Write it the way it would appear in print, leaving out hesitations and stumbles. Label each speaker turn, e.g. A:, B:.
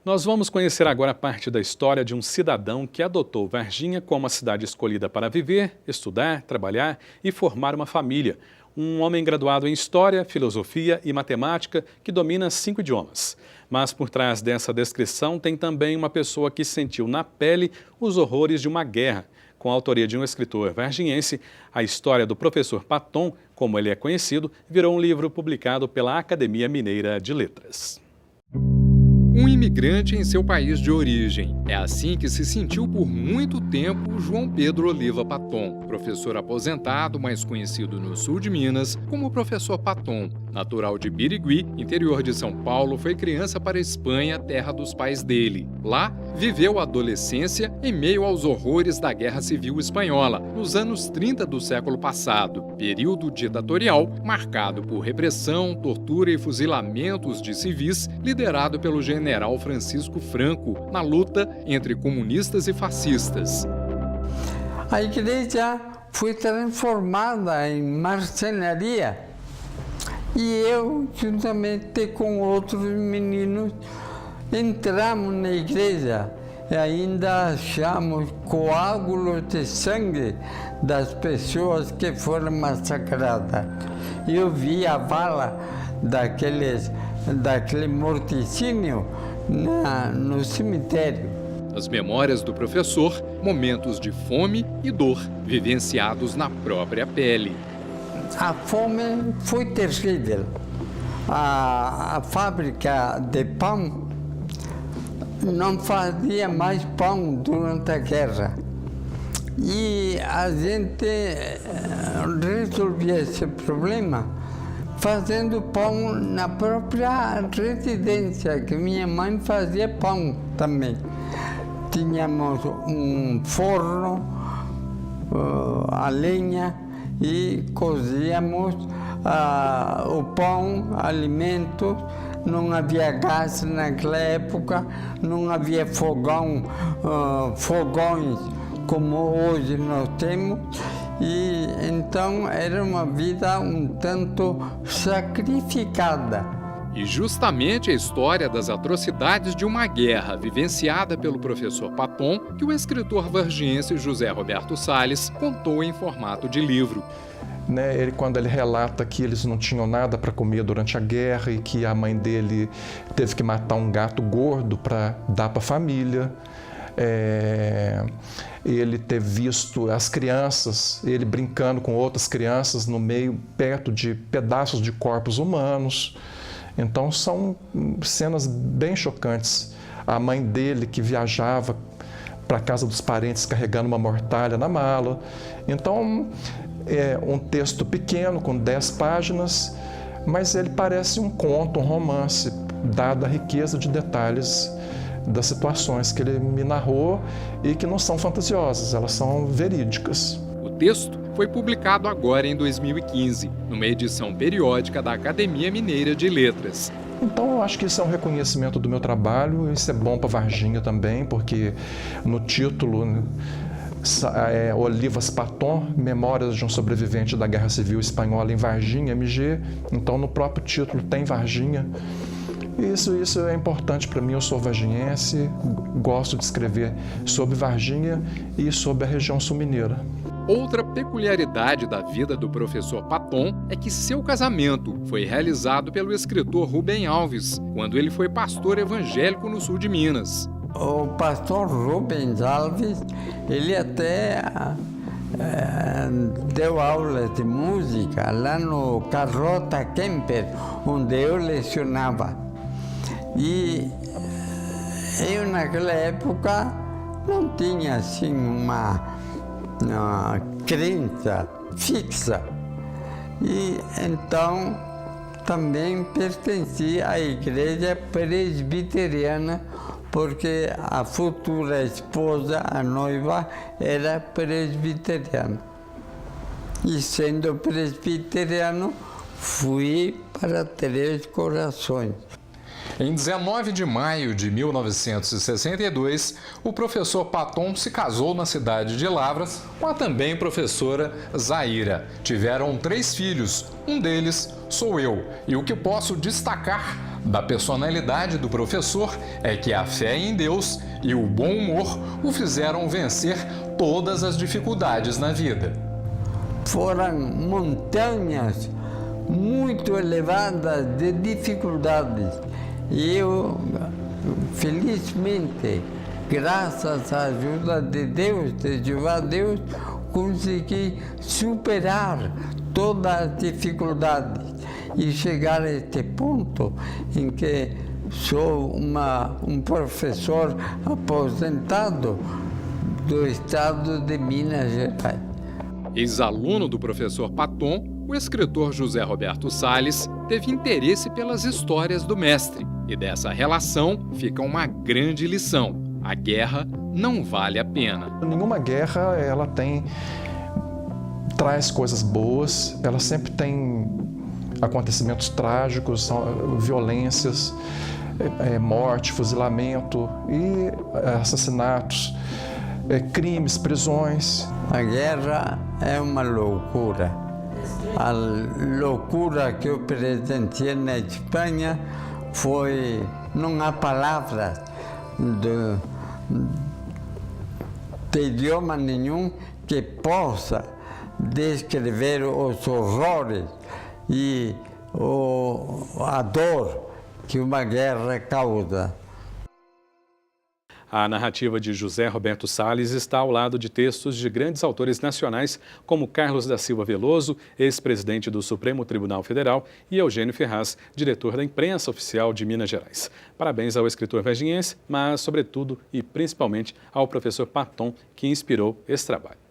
A: Nós vamos conhecer agora parte da história de um cidadão que adotou Varginha como a cidade escolhida para viver, estudar, trabalhar e formar uma família. Um homem graduado em História, Filosofia e Matemática que domina 5 idiomas. Mas por trás dessa descrição tem também uma pessoa que sentiu na pele os horrores de uma guerra. Com a autoria de um escritor varginhense, a história do professor Paton, como ele é conhecido, virou um livro publicado pela Academia Mineira de Letras.
B: Um imigrante em seu país de origem. É assim que se sentiu por muito tempo João Pedro Oliva Paton, professor aposentado, mais conhecido no sul de Minas como professor Paton. Natural de Birigui, interior de São Paulo, foi criança para a Espanha, terra dos pais dele. Lá, viveu a adolescência em meio aos horrores da Guerra Civil Espanhola, nos anos 30 do século passado, período ditatorial marcado por repressão, tortura e fuzilamentos de civis, liderado pelo general Francisco Franco, na luta entre comunistas e fascistas.
C: A igreja foi transformada em marcenaria e eu, juntamente com outros meninos, entramos na igreja e ainda achamos coágulos de sangue das pessoas que foram massacradas. Eu vi a bala daquele morticínio no cemitério.
B: As memórias do professor, momentos de fome e dor vivenciados na própria pele.
C: A fome foi terrível. A fábrica de pão não fazia mais pão durante a guerra. E a gente resolvia esse problema fazendo pão na própria residência, que minha mãe fazia pão também. Tínhamos um forno, a lenha, e cozíamos o pão, alimentos. Não havia gás naquela época, não havia fogões como hoje nós temos. E então era uma vida um tanto sacrificada.
B: E justamente a história das atrocidades de uma guerra vivenciada pelo professor Paton que o escritor vargiense José Roberto Salles contou em formato de livro.
D: Quando ele relata que eles não tinham nada para comer durante a guerra e que a mãe dele teve que matar um gato gordo para dar para a família. Ele ter visto as crianças, ele brincando com outras crianças no meio, perto de pedaços de corpos humanos. Então são cenas bem chocantes. A mãe dele que viajava para a casa dos parentes carregando uma mortalha na mala. Então é um texto pequeno, com 10 páginas, mas ele parece um conto, um romance, dada a riqueza de detalhes das situações que ele me narrou e que não são fantasiosas, elas são verídicas.
B: O texto foi publicado agora em 2015, numa edição periódica da Academia Mineira de Letras.
D: Então eu acho que isso é um reconhecimento do meu trabalho, isso é bom para Varginha também, porque no título Olivas Paton, Memórias de um Sobrevivente da Guerra Civil Espanhola em Varginha, MG, então no próprio título tem Varginha. Isso é importante para mim, eu sou varginhense, gosto de escrever sobre Varginha e sobre a região sul-mineira.
B: Outra peculiaridade da vida do professor Paton é que seu casamento foi realizado pelo escritor Rubem Alves, quando ele foi pastor evangélico no sul de Minas.
C: O pastor Rubens Alves, ele até deu aulas de música lá no Carlota Kemper, onde eu lecionava. E eu naquela época não tinha assim uma crença fixa. E então também pertencia à igreja presbiteriana, porque a futura esposa, a noiva, era presbiteriana. E sendo presbiteriano, fui para Três Corações.
B: Em 19 de maio de 1962, o professor Paton se casou na cidade de Lavras com a também professora Zaira. Tiveram 3 filhos, um deles sou eu. E o que posso destacar da personalidade do professor é que a fé em Deus e o bom humor o fizeram vencer todas as dificuldades na vida.
C: Foram montanhas muito elevadas de dificuldades. E eu, felizmente, graças à ajuda de Deus, de Jeová Deus, consegui superar todas as dificuldades e chegar a este ponto em que sou um professor aposentado do estado de Minas Gerais.
B: Ex-aluno do professor Patton, o escritor José Roberto Salles teve interesse pelas histórias do mestre. E dessa relação fica uma grande lição: a guerra não vale a pena.
D: Nenhuma guerra traz coisas boas, ela sempre tem acontecimentos trágicos, violências, morte, fuzilamento e assassinatos, crimes, prisões.
C: A guerra é uma loucura. A loucura que eu presenciei na Espanha foi, não há palavras de idioma nenhum que possa descrever os horrores e a dor que uma guerra causa.
A: A narrativa de José Roberto Salles está ao lado de textos de grandes autores nacionais como Carlos da Silva Veloso, ex-presidente do Supremo Tribunal Federal, e Eugênio Ferraz, diretor da imprensa oficial de Minas Gerais. Parabéns ao escritor varginhense, mas, sobretudo e principalmente, ao professor Patton, que inspirou esse trabalho.